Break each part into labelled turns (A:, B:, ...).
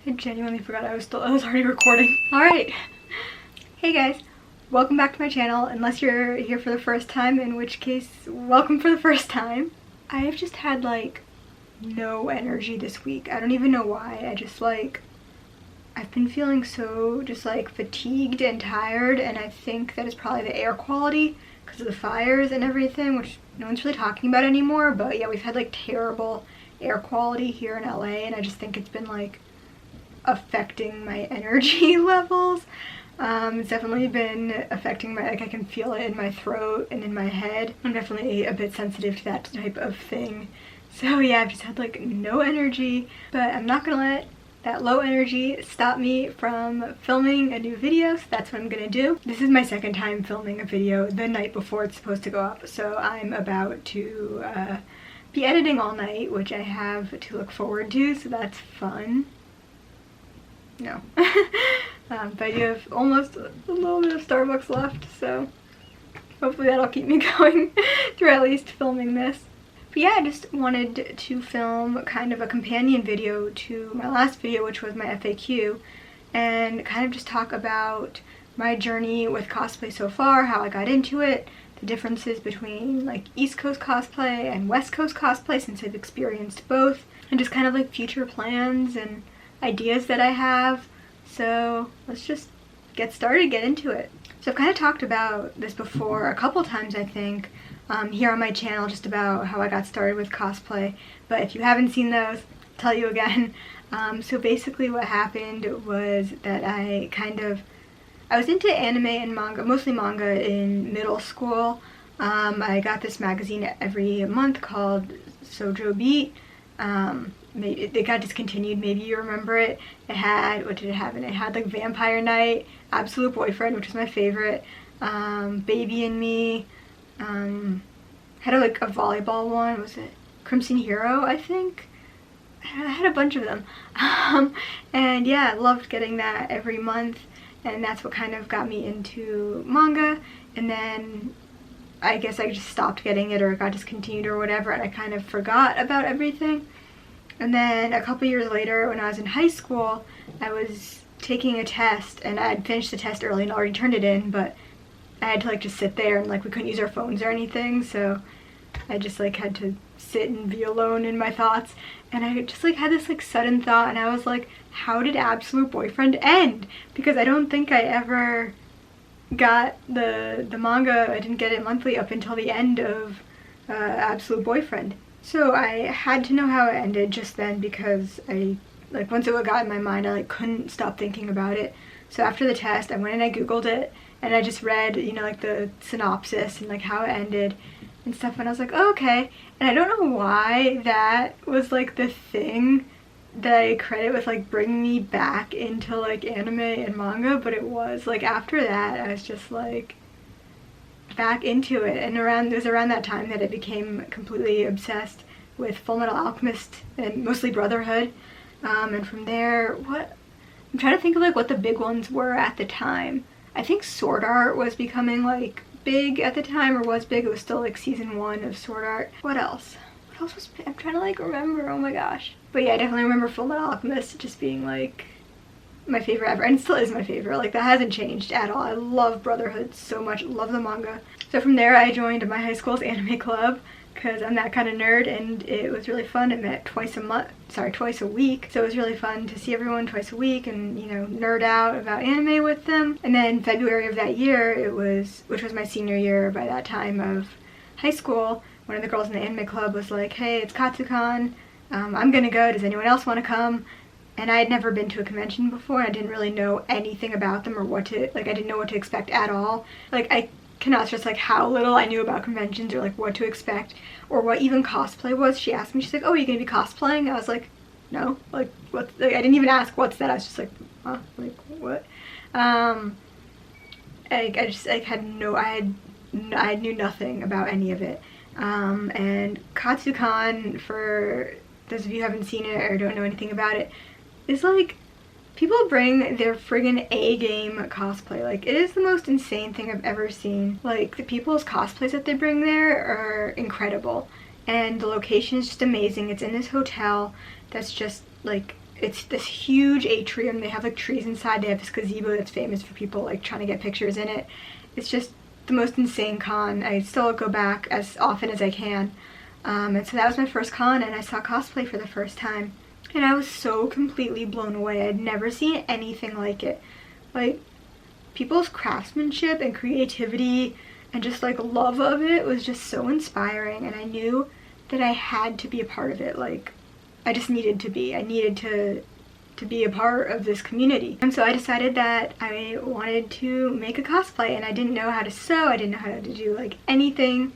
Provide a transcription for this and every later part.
A: I genuinely forgot I was already recording. Alright. Hey guys, welcome back to my channel, unless you're here for the first time, in which case, welcome for the first time. I've just had like no energy this week. I don't even know why. I've been feeling so just like fatigued and tired, and I think that it's probably the air quality because of the fires and everything, which no one's really talking about anymore. But yeah, we've had like terrible air quality here in LA, and I just think it's been like affecting my energy levels. It's definitely been affecting my, like I can feel it in my throat and in my head. I'm definitely a bit sensitive to that type of thing. So yeah, I've just had like no energy, but I'm not gonna let that low energy stop me from filming a new video, so that's what I'm gonna do. This is my second time filming a video the night before it's supposed to go up, so I'm about to be editing all night, which I have to look forward to, so that's fun. No. But I do have almost a little bit of Starbucks left, so hopefully that'll keep me going through at least filming this. But yeah, I just wanted to film kind of a companion video to my last video, which was my FAQ, and kind of just talk about my journey with cosplay so far, how I got into it, the differences between like East Coast cosplay and West Coast cosplay since I've experienced both, and just kind of like future plans and ideas that I have. So let's just get started, get into it. So I've kind of talked about this before a couple times, I think, here on my channel, just about how I got started with cosplay, but if you haven't seen those, I'll tell you again. So basically what happened was that I was into anime and manga, mostly manga, in middle school. I got this magazine every month called Shoujo Beat. Maybe it got discontinued, maybe you remember it. It had, what did it have in it? It had like Vampire Night, Absolute Boyfriend, which was my favorite, Baby and Me, had like a volleyball one, was it Crimson Hero, I think? I had a bunch of them. And yeah, I loved getting that every month, and that's what kind of got me into manga. And then I guess I just stopped getting it, or it got discontinued or whatever, and I kind of forgot about everything. And then a couple years later, when I was in high school, I was taking a test, and I had finished the test early and already turned it in, but I had to like just sit there, and like we couldn't use our phones or anything, so I just like had to sit and be alone in my thoughts. And I just like had this like sudden thought, and I was like, how did Absolute Boyfriend end? Because I don't think I ever got the manga. I didn't get it monthly up until the end of Absolute Boyfriend. So I had to know how it ended just then, because I, like, once it got in my mind, I like couldn't stop thinking about it. So after the test, I went and I googled it, and I just read, you know, like the synopsis and like how it ended and stuff, and I was like, oh, okay. And I don't know why that was like the thing that I credit with like bringing me back into like anime and manga, but it was like after that I was just like back into it. And it was around that time that I became completely obsessed with Full Metal Alchemist and mostly Brotherhood. And from there, I'm trying to think of like what the big ones were at the time. I think Sword Art was becoming like big at the time, or was big. It was still like season 1 of Sword Art. What else? What else was big? I'm trying to like remember. Oh my gosh. But yeah, I definitely remember Full Metal Alchemist just being like my favorite ever, and it still is my favorite. Like, that hasn't changed at all. I love Brotherhood so much, love the manga. So from there I joined my high school's anime club, because I'm that kind of nerd, and it was really fun. It met twice a week, so it was really fun to see everyone twice a week and, you know, nerd out about anime with them. And then February of that year, which was my senior year by that time of high school, one of the girls in the anime club was like, hey, it's Katsucon, I'm gonna go, does anyone else want to come? And I had never been to a convention before, and I didn't really know anything about them, or I didn't know what to expect at all. Like, I cannot stress like how little I knew about conventions, or like what to expect, or what even cosplay was. She asked me, she's like, oh, are you gonna be cosplaying? I was like, no, like, what? Like, I didn't even ask what's that. I was just like, huh, like, what? I knew nothing about any of it. And Katsucon, for those of you who haven't seen it or don't know anything about it, is like, people bring their friggin' A-game cosplay. Like, it is the most insane thing I've ever seen. Like, the people's cosplays that they bring there are incredible, and the location is just amazing. It's in this hotel that's just like it's this huge atrium. They have like trees inside. They have this gazebo that's famous for people like trying to get pictures in it. It's just the most insane con. I still go back as often as I can. And so that was my first con, and I saw cosplay for the first time. And I was so completely blown away. I'd never seen anything like it. Like, people's craftsmanship and creativity and just like love of it was just so inspiring, and I knew that I had to be a part of it. Like, I just needed to be. I needed to be a part of this community. And so I decided that I wanted to make a cosplay, and I didn't know how to sew. I didn't know how to do like anything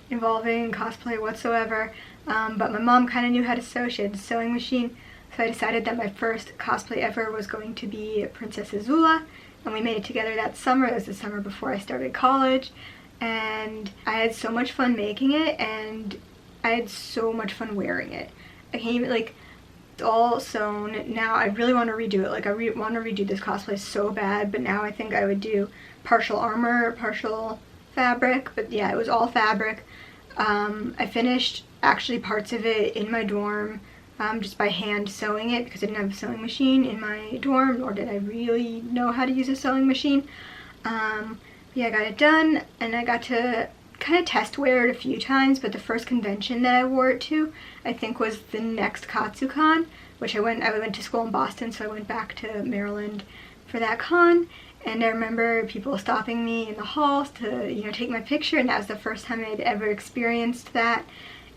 A: involving cosplay whatsoever. But my mom kind of knew how to sew. She had a sewing machine. So I decided that my first cosplay ever was going to be Princess Azula, and we made it together that summer. It was the summer before I started college, and I had so much fun making it, and I had so much fun wearing it. I can't even, like, it's all sewn. Now I really want to redo it. Like, I want to redo this cosplay so bad, but now I think I would do partial armor, partial fabric, but yeah, it was all fabric. I finished actually parts of it in my dorm, just by hand sewing it, because I didn't have a sewing machine in my dorm, nor did I really know how to use a sewing machine. Yeah, I got it done, and I got to kind of test wear it a few times, but the first convention that I wore it to, I think, was the next KatsuCon, which I went to school in Boston, so I went back to Maryland for that con. And I remember people stopping me in the halls to, you know, take my picture, and that was the first time I'd ever experienced that,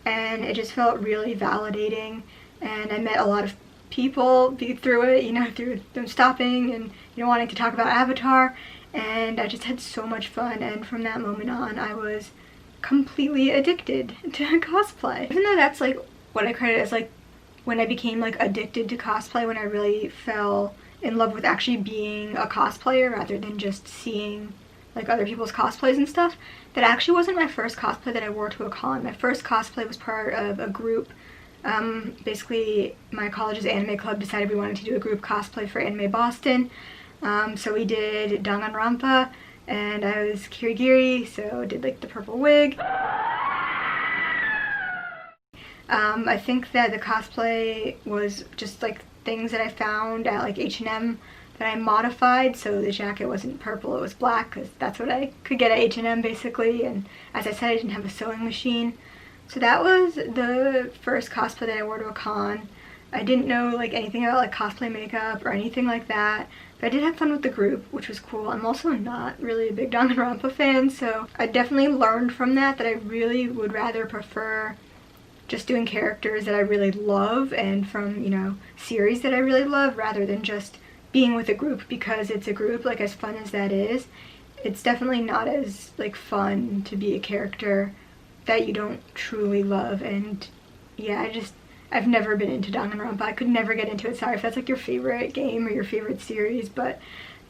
A: and it just felt really validating. And I met a lot of people through it, you know, through them stopping and, you know, wanting to talk about Avatar, and I just had so much fun. And from that moment on, I was completely addicted to cosplay. Even though that's like what I credit as like when I became like addicted to cosplay, when I really fell in love with actually being a cosplayer rather than just seeing like other people's cosplays and stuff. That actually wasn't my first cosplay that I wore to a con. My first cosplay was part of a group. Basically, my college's anime club decided we wanted to do a group cosplay for Anime Boston. So we did Danganronpa, and I was Kirigiri, so I did like the purple wig. I think that the cosplay was just like things that I found at like H&M that I modified, so the jacket wasn't purple, it was black, because that's what I could get at H&M basically. And as I said, I didn't have a sewing machine. So that was the first cosplay that I wore to a con. I didn't know like anything about like cosplay makeup or anything like that, but I did have fun with the group, which was cool. I'm also not really a big Danganronpa fan, so I definitely learned from that I really would rather prefer just doing characters that I really love and from, you know, series that I really love, rather than just being with a group, because it's a group, like, as fun as that is, it's definitely not as like fun to be a character that you don't truly love. And yeah, I've never been into Danganronpa. I could never get into it. Sorry if that's like your favorite game or your favorite series, but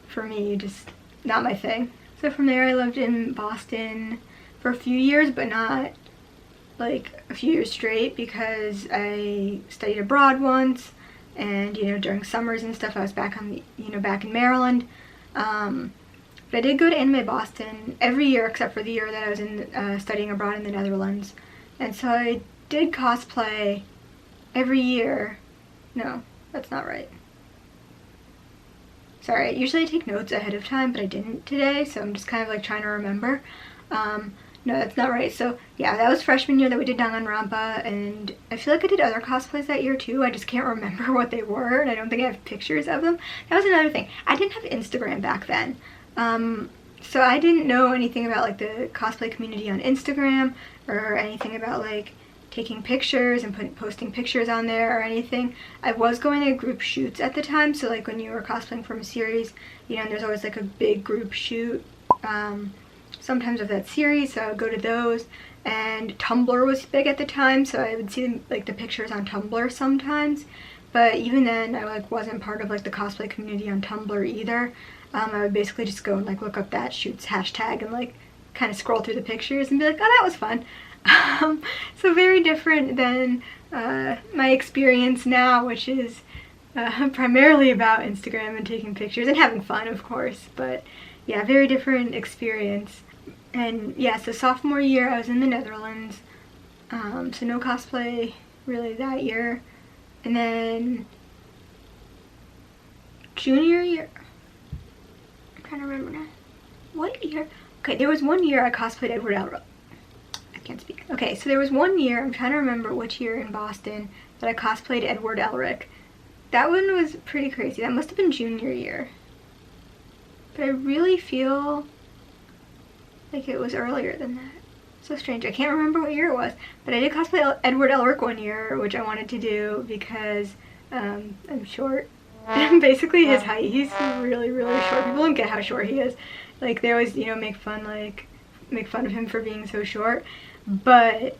A: for me, just not my thing. So from there I lived in Boston for a few years, but not like a few years straight, because I studied abroad once, and, you know, during summers and stuff I was back on the, you know, back in Maryland. But I did go to Anime Boston every year except for the year that I was in studying abroad in the Netherlands. And so I did cosplay every year. No, that's not right. Sorry, usually I take notes ahead of time, but I didn't today, so I'm just kind of like trying to remember. No, that's not right. So yeah, that was freshman year that we did Danganronpa, and I feel like I did other cosplays that year too. I just can't remember what they were, and I don't think I have pictures of them. That was another thing. I didn't have Instagram back then. So I didn't know anything about like the cosplay community on Instagram, or anything about like taking pictures and posting pictures on there or anything. I was going to group shoots at the time, so like when you were cosplaying from a series, you know, and there's always like a big group shoot sometimes of that series, so I would go to those. And Tumblr was big at the time, so I would see like the pictures on Tumblr sometimes. But even then, I like wasn't part of like the cosplay community on Tumblr either. I would basically just go and like look up that shoots hashtag and like kind of scroll through the pictures and be like, oh, that was fun. So very different than my experience now, which is primarily about Instagram and taking pictures and having fun, of course. But yeah, very different experience. And yeah, so sophomore year I was in the Netherlands, so no cosplay really that year. And then junior year. I'm trying to remember now. What year? Okay, there was one year I cosplayed Edward Elric. I can't speak. Okay, so there was one year, I'm trying to remember which year in Boston, that I cosplayed Edward Elric. That one was pretty crazy. That must have been junior year. But I really feel like it was earlier than that. So strange. I can't remember what year it was, but I did cosplay Edward Elric one year, which I wanted to do because I'm short. Basically his height. He's really, really short. People don't get how short he is. Like, they always, you know, make fun of him for being so short. But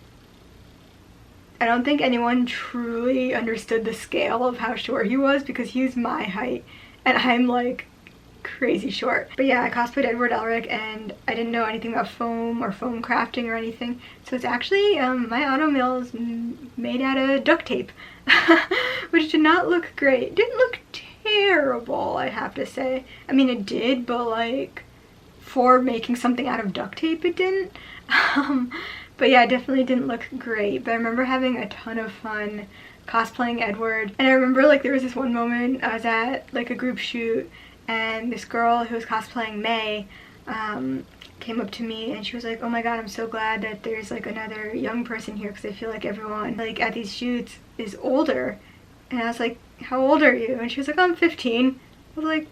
A: I don't think anyone truly understood the scale of how short he was, because he's my height and I'm like crazy short. But yeah, I cosplayed Edward Elric, and I didn't know anything about foam or foam crafting or anything. So it's actually, my auto mill is made out of duct tape, which did not look great. Didn't look terrible, I have to say. I mean, it did, but like, for making something out of duct tape, it didn't. But yeah, it definitely didn't look great. But I remember having a ton of fun cosplaying Edward. And I remember like there was this one moment I was at like a group shoot, and this girl who was cosplaying May came up to me and she was like, oh my god, I'm so glad that there's like another young person here, because I feel like everyone like at these shoots is older. And I was like, how old are you? And she was like, I'm 15. I was like,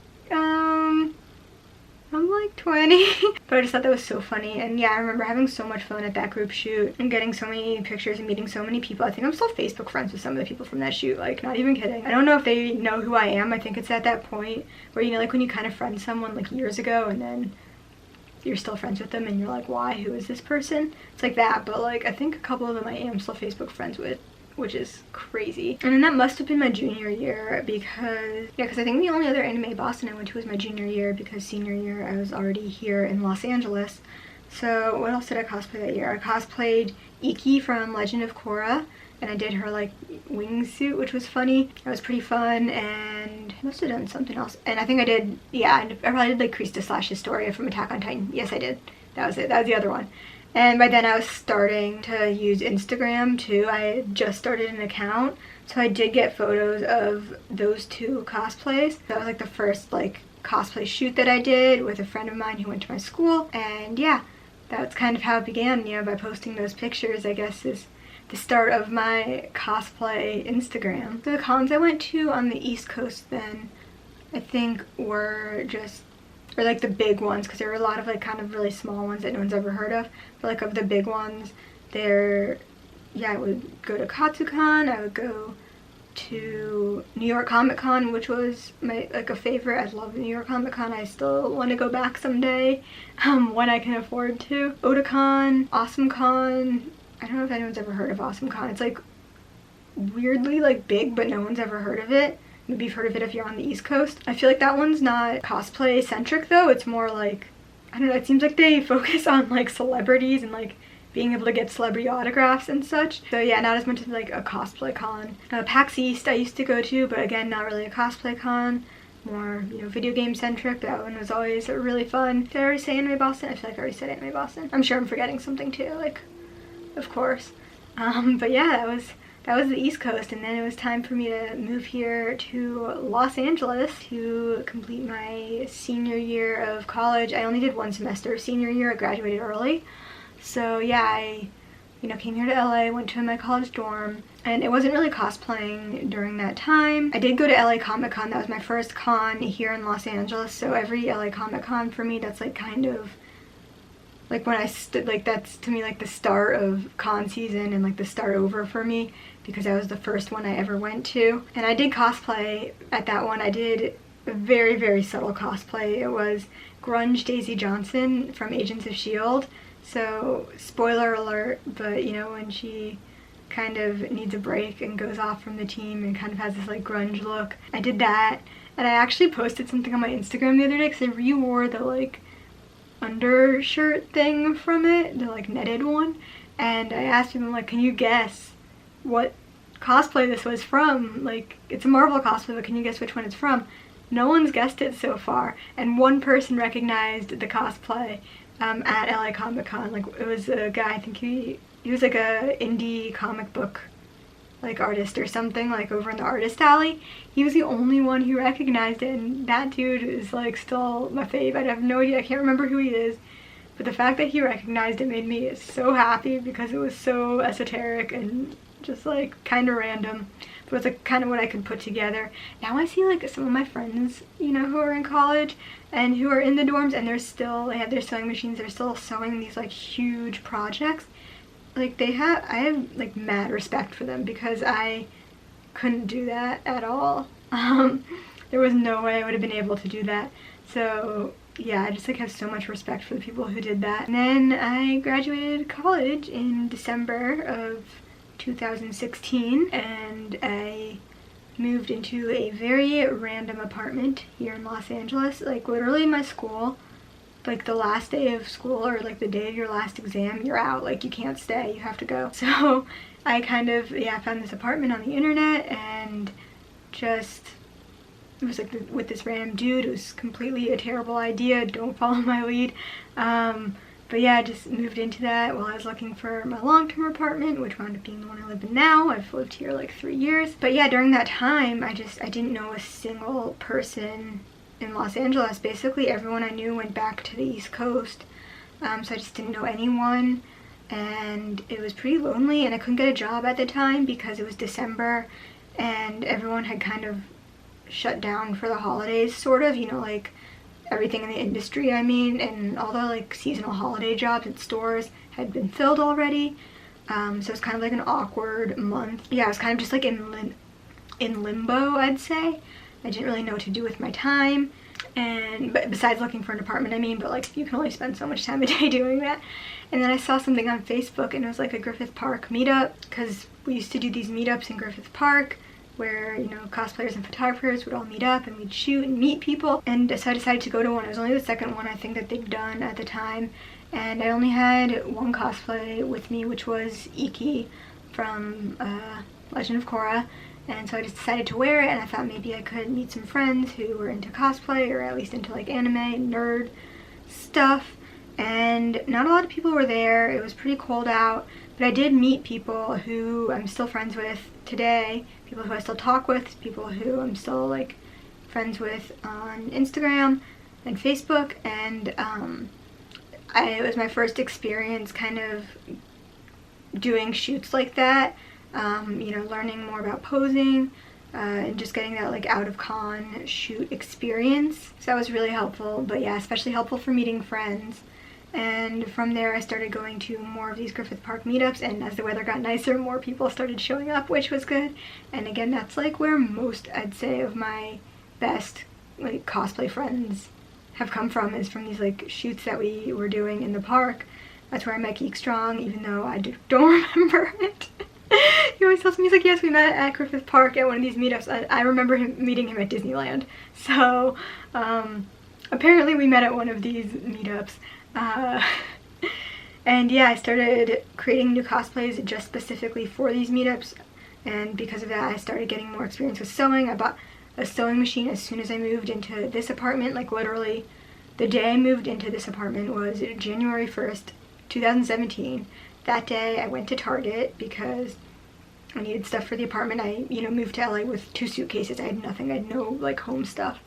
A: I'm like 20. But I just thought that was so funny. And yeah, I remember having so much fun at that group shoot and getting so many pictures and meeting so many people. I think I'm still Facebook friends with some of the people from that shoot, like, not even kidding. I don't know if they know who I am. I think it's at that point where, you know, like when you kind of friend someone like years ago and then you're still friends with them and you're like, why, who is this person? It's like that. But like, I think a couple of them I am still Facebook friends with, which is crazy. And then that must have been my junior year, because I think the only other anime Boston I went to was my junior year, because senior year I was already here in Los Angeles. So what else did I cosplay that year? I cosplayed Iki from Legend of Korra, and I did her like wingsuit, which was funny. That was pretty fun. And I must have done something else. And I think I did, yeah, I probably did like Krista/Historia from Attack on Titan. Yes, I did. That was it. That was the other one. And by then I was starting to use Instagram too. I had just started an account, so I did get photos of those two cosplays. That was like the first like cosplay shoot that I did with a friend of mine who went to my school. And yeah, that's kind of how it began, you know, by posting those pictures, I guess, is the start of my cosplay Instagram. So the cons I went to on the East Coast then, I think, were just, or like the big ones, because there were a lot of like kind of really small ones that no one's ever heard of. But like of the big ones, there, yeah, I would go to Katsucon, I would go to New York Comic Con, which was my like a favorite. I love New York Comic Con. I still want to go back someday, when I can afford to. Otakon, AwesomeCon. I don't know if anyone's ever heard of AwesomeCon. It's like weirdly like big, but no one's ever heard of it. Maybe you've heard of it if you're on the East Coast. I feel like that one's not cosplay centric though. It's more like, I don't know, it seems like they focus on like celebrities and like being able to get celebrity autographs and such. So yeah, not as much as like a cosplay con. PAX East I used to go to, but again, not really a cosplay con. More, you know, video game centric. That one was always really fun. Did I already say Anime Boston? I feel like I already said Anime Boston. I'm sure I'm forgetting something too, like, of course. But yeah, that was the East Coast, and then it was time for me to move here to Los Angeles to complete my senior year of college. I only did one semester of senior year. I graduated early. So yeah, I, you know, came here to LA, went to my college dorm, and it wasn't really cosplaying during that time. I did go to LA Comic Con. That was my first con here in Los Angeles. So every LA Comic Con for me, that's like kind of like when I like that's to me like the start of con season and like the start over for me, because that was the first one I ever went to. And I did cosplay at that one. I did a very, very subtle cosplay. It was grunge Daisy Johnson from Agents of S.H.I.E.L.D. So spoiler alert, but you know, when she kind of needs a break and goes off from the team and kind of has this like grunge look, I did that. And I actually posted something on my Instagram the other day because I re-wore the like undershirt thing from it, the like netted one, and I asked people like, can you guess what cosplay this was from? Like, it's a Marvel cosplay, but can you guess which one it's from? No one's guessed it so far, and one person recognized the cosplay at LA Comic Con. Like, it was a guy, I think he was like a indie comic book like artist or something, like over in the artist alley. He was the only one who recognized it, and that dude is like still my fave. I have no idea, I can't remember who he is, but the fact that he recognized it made me so happy because it was so esoteric and just like kind of random, but it's like kind of what I could put together. Now I see like some of my friends, you know, who are in college and who are in the dorms, and they have their sewing machines, they're still sewing these like huge projects. Like I have like mad respect for them because I couldn't do that at all. There was no way I would have been able to do that. So yeah, I just like have so much respect for the people who did that. And then I graduated college in December of 2016, and I moved into a very random apartment here in Los Angeles. Like literally my school, like the last day of school or like the day of your last exam, you're out, like you can't stay, you have to go. So I kind of, yeah, found this apartment on the internet and just, it was like with this random dude. It was completely a terrible idea, don't follow my lead. But yeah, I just moved into that while I was looking for my long-term apartment, which wound up being the one I live in now. I've lived here like 3 years. But yeah, during that time, I didn't know a single person in Los Angeles. Basically everyone I knew went back to the East Coast, so I just didn't know anyone, and it was pretty lonely, and I couldn't get a job at the time because it was December and everyone had kind of shut down for the holidays, sort of, you know, like everything in the industry, I mean, and all the like seasonal holiday jobs at stores had been filled already. So it's kind of like an awkward month. Yeah, I was kind of just like in limbo, I'd say. I didn't really know what to do with my time, and but besides looking for an apartment, I mean, but like you can only spend so much time a day doing that. And then I saw something on Facebook, and it was like a Griffith Park meetup, because we used to do these meetups in Griffith Park where, you know, cosplayers and photographers would all meet up and we'd shoot and meet people. And so I decided to go to one. It was only the second one I think that they'd done at the time, and I only had one cosplay with me, which was Iki from Legend of Korra. And so I just decided to wear it, and I thought maybe I could meet some friends who were into cosplay, or at least into like anime, nerd stuff. And not a lot of people were there. It was pretty cold out, but I did meet people who I'm still friends with today, people who I still talk with, people who I'm still like friends with on Instagram and Facebook. And it was my first experience kind of doing shoots like that. You know, learning more about posing and just getting that like out of con shoot experience. So that was really helpful, but yeah, especially helpful for meeting friends. And from there I started going to more of these Griffith Park meetups, and as the weather got nicer, more people started showing up, which was good. And again, that's like where most, I'd say, of my best like cosplay friends have come from, is from these like shoots that we were doing in the park. That's where I met Geek Strong, even though I don't remember it. He always tells me, he's like, yes, we met at Griffith Park at one of these meetups. I remember meeting him at Disneyland. So apparently we met at one of these meetups. And yeah, I started creating new cosplays just specifically for these meetups, and because of that I started getting more experience with sewing. I bought a sewing machine as soon as I moved into this apartment. Like literally the day I moved into this apartment was January 1st, 2017. That day I went to Target because I needed stuff for the apartment. I, you know, moved to LA with 2 suitcases. I had nothing. I had no like home stuff.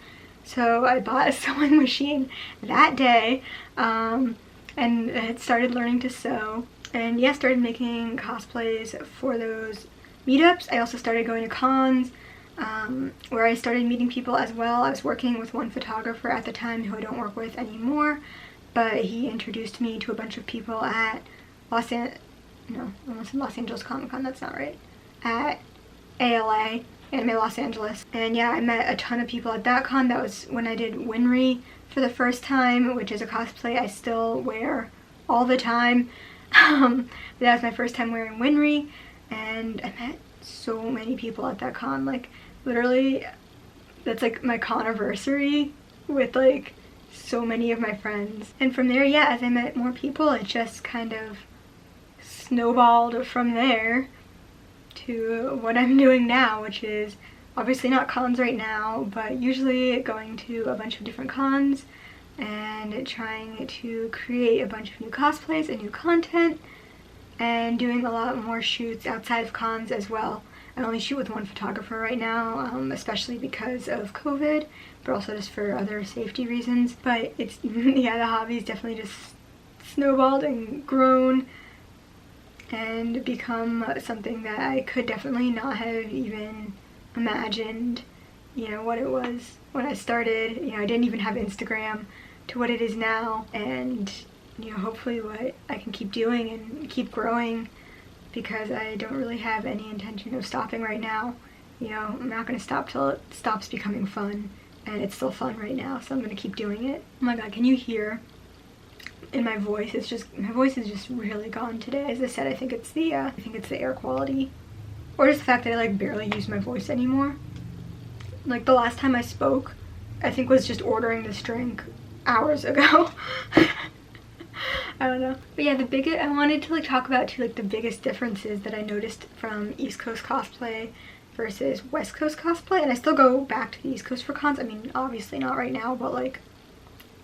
A: So I bought a sewing machine that day, and had started learning to sew. And yeah, started making cosplays for those meetups. I also started going to cons, where I started meeting people as well. I was working with one photographer at the time who I don't work with anymore, but he introduced me to a bunch of people at Los Angeles Comic Con, that's not right, at ALA, Anime Los Angeles. And yeah, I met a ton of people at that con. That was when I did Winry for the first time, which is a cosplay I still wear all the time. That was my first time wearing Winry, and I met so many people at that con. Like literally, that's like my con-anniversary with like so many of my friends. And from there, yeah, as I met more people, it just kind of snowballed from there to what I'm doing now, which is obviously not cons right now, but usually going to a bunch of different cons and trying to create a bunch of new cosplays and new content, and doing a lot more shoots outside of cons as well. I only shoot with one photographer right now, especially because of COVID, but also just for other safety reasons. But it's, yeah, the hobby's definitely just snowballed and grown and become something that I could definitely not have even imagined, you know, what it was when I started. You know, I didn't even have Instagram to what it is now, and you know, hopefully what I can keep doing and keep growing, because I don't really have any intention of stopping right now. You know, I'm not going to stop till it stops becoming fun, and it's still fun right now, so I'm going to keep doing it. Oh my god, can you hear in my voice? It's just, my voice is just really gone today. As I said, I think it's the air quality, or just the fact that I like barely use my voice anymore. Like the last time I spoke, I think was just ordering this drink hours ago. I don't know. But yeah, I wanted to like talk about too, like the biggest differences that I noticed from East Coast cosplay versus West Coast cosplay. And I still go back to the East Coast for cons. I mean, obviously not right now, but like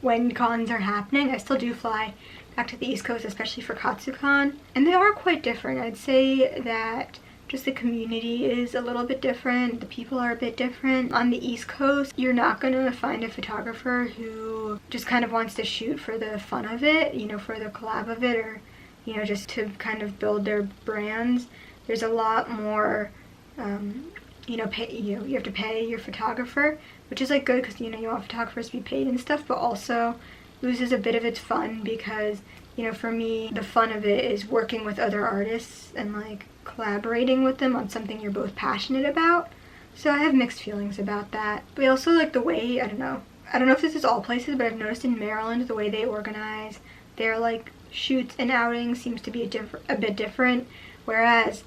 A: when cons are happening, I still do fly back to the East Coast, especially for KatsuCon. And they are quite different. I'd say that just the community is a little bit different. The people are a bit different. On the East Coast, you're not gonna find a photographer who just kind of wants to shoot for the fun of it, you know, for the collab of it, or, you know, just to kind of build their brands. There's a lot more, you know, you have to pay your photographer, which is like good because, you know, you want photographers to be paid and stuff, but also loses a bit of its fun because, you know, for me, the fun of it is working with other artists and like collaborating with them on something you're both passionate about. So I have mixed feelings about that. But also like the way, I don't know if this is all places, but I've noticed in Maryland the way they organize their like shoots and outings seems to be a bit different, whereas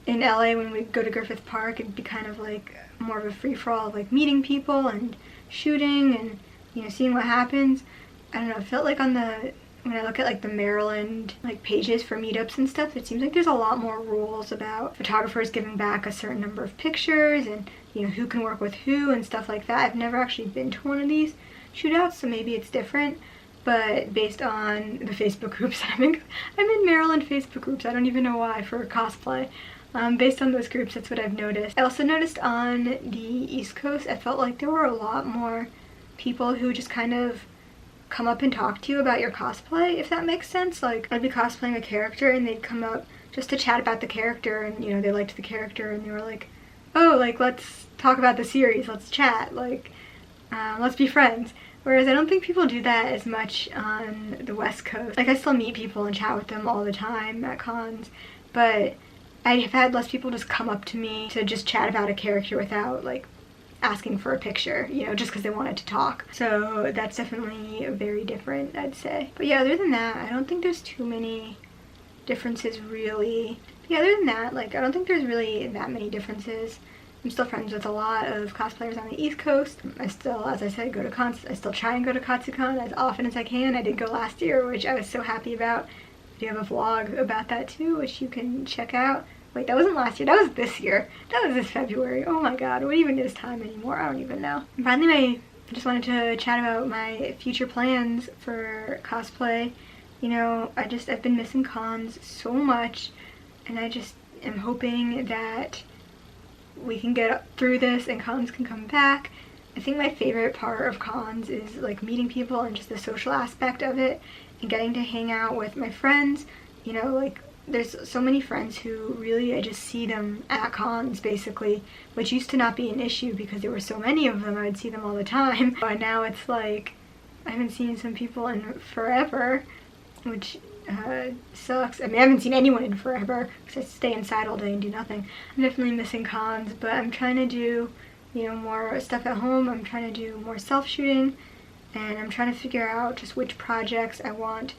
A: in LA when we go to Griffith Park it'd be kind of like more of a free-for-all of like meeting people and shooting and, you know, seeing what happens. I don't know, it felt like when I look at like the Maryland like pages for meetups and stuff, it seems like there's a lot more rules about photographers giving back a certain number of pictures and, you know, who can work with who and stuff like that. I've never actually been to one of these shootouts, so maybe it's different, but based on the Facebook groups that I'm in Maryland Facebook groups, I don't even know why, for cosplay. Based on those groups, that's what I've noticed. I also noticed on the East Coast, I felt like there were a lot more people who just kind of come up and talk to you about your cosplay, if that makes sense. Like, I'd be cosplaying a character and they'd come up just to chat about the character, and, you know, they liked the character and they were like, oh, like, let's talk about the series, let's chat, like, let's be friends. Whereas I don't think people do that as much on the West Coast. Like, I still meet people and chat with them all the time at cons, but I have had less people just come up to me to just chat about a character without, like, asking for a picture, you know, just because they wanted to talk. So that's definitely very different, I'd say. But yeah, other than that, I don't think there's too many differences really. But yeah, other than that, like, I don't think there's really that many differences. I'm still friends with a lot of cosplayers on the East Coast. I still, as I said, go to cons. I still try and go to KatsuCon as often as I can. I did go last year, which I was so happy about. I do have a vlog about that too, which you can check out. Wait, that wasn't last year, that was this year. That was this February. Oh my god, what even is time anymore? I don't even know. And finally, I just wanted to chat about my future plans for cosplay. You know, I've been missing cons so much, and I just am hoping that we can get through this and cons can come back. I think my favorite part of cons is like meeting people and just the social aspect of it and getting to hang out with my friends. You know, like, there's so many friends who really, I just see them at cons basically, which used to not be an issue because there were so many of them. I would see them all the time, but now it's like I haven't seen some people in forever, which sucks. I mean, I haven't seen anyone in forever because I stay inside all day and do nothing. I'm definitely missing cons, but I'm trying to do, you know, more stuff at home. I'm trying to do more self-shooting, and I'm trying to figure out just which projects I want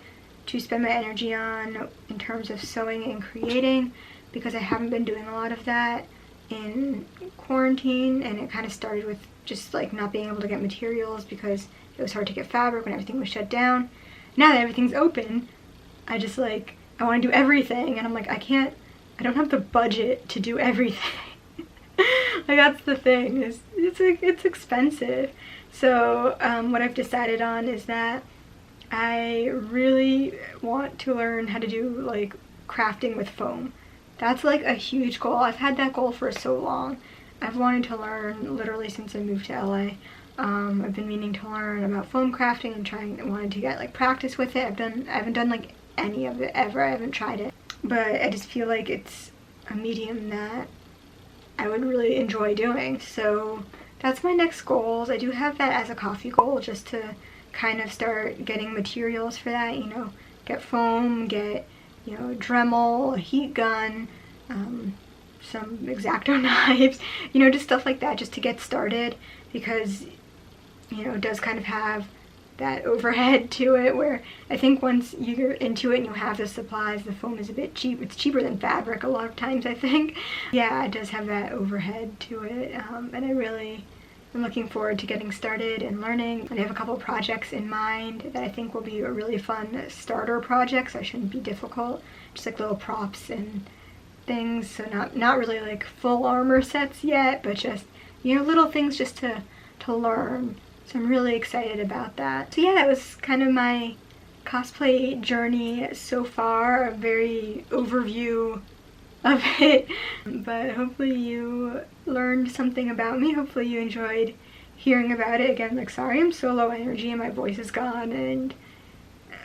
A: to spend my energy on in terms of sewing and creating, because I haven't been doing a lot of that in quarantine, and it kind of started with just like not being able to get materials because it was hard to get fabric when everything was shut down. Now that everything's open, I just like, I want to do everything, and I'm like, I don't have the budget to do everything. Like, that's the thing, is it's expensive. So what I've decided on is that I really want to learn how to do like crafting with foam. That's like a huge goal. I've had that goal for so long. I've wanted to learn literally since I moved to LA. I've been meaning to learn about foam crafting and wanted to get like practice with it. I haven't done like any of it ever. I haven't tried it, but I just feel like it's a medium that I would really enjoy doing. So that's my next goals. I do have that as a coffee goal, just to kind of start getting materials for that, you know, get foam, get, you know, a Dremel, a heat gun, some X-Acto knives, you know, just stuff like that, just to get started, because, you know, it does kind of have that overhead to it, where I think once you're into it and you have the supplies, the foam is a bit cheap. It's cheaper than fabric a lot of times, I think. Yeah, it does have that overhead to it, and I really am looking forward to getting started and learning. And I have a couple projects in mind that I think will be a really fun starter projects. I shouldn't be difficult, just like little props and things, so not really like full armor sets yet, but just, you know, little things just to learn. So I'm really excited about that. So yeah, that was kind of my cosplay journey so far, a very overview of it, but hopefully you learned something about me. Hopefully you enjoyed hearing about it. Again, like, sorry I'm so low energy and my voice is gone, and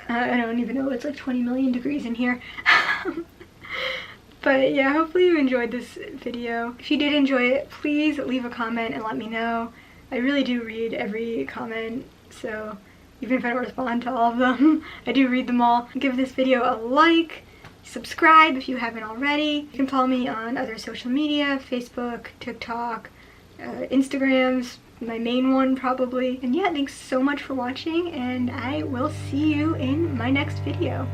A: I don't even know, it's like 20 million degrees in here. But yeah, hopefully you enjoyed this video. If you did enjoy it, please leave a comment and let me know. I really do read every comment, so even if I don't respond to all of them, I do read them all. Give this video a like, subscribe if you haven't already. You can follow me on other social media, Facebook, TikTok, Instagrams, my main one probably. And yeah, thanks so much for watching, and I will see you in my next video.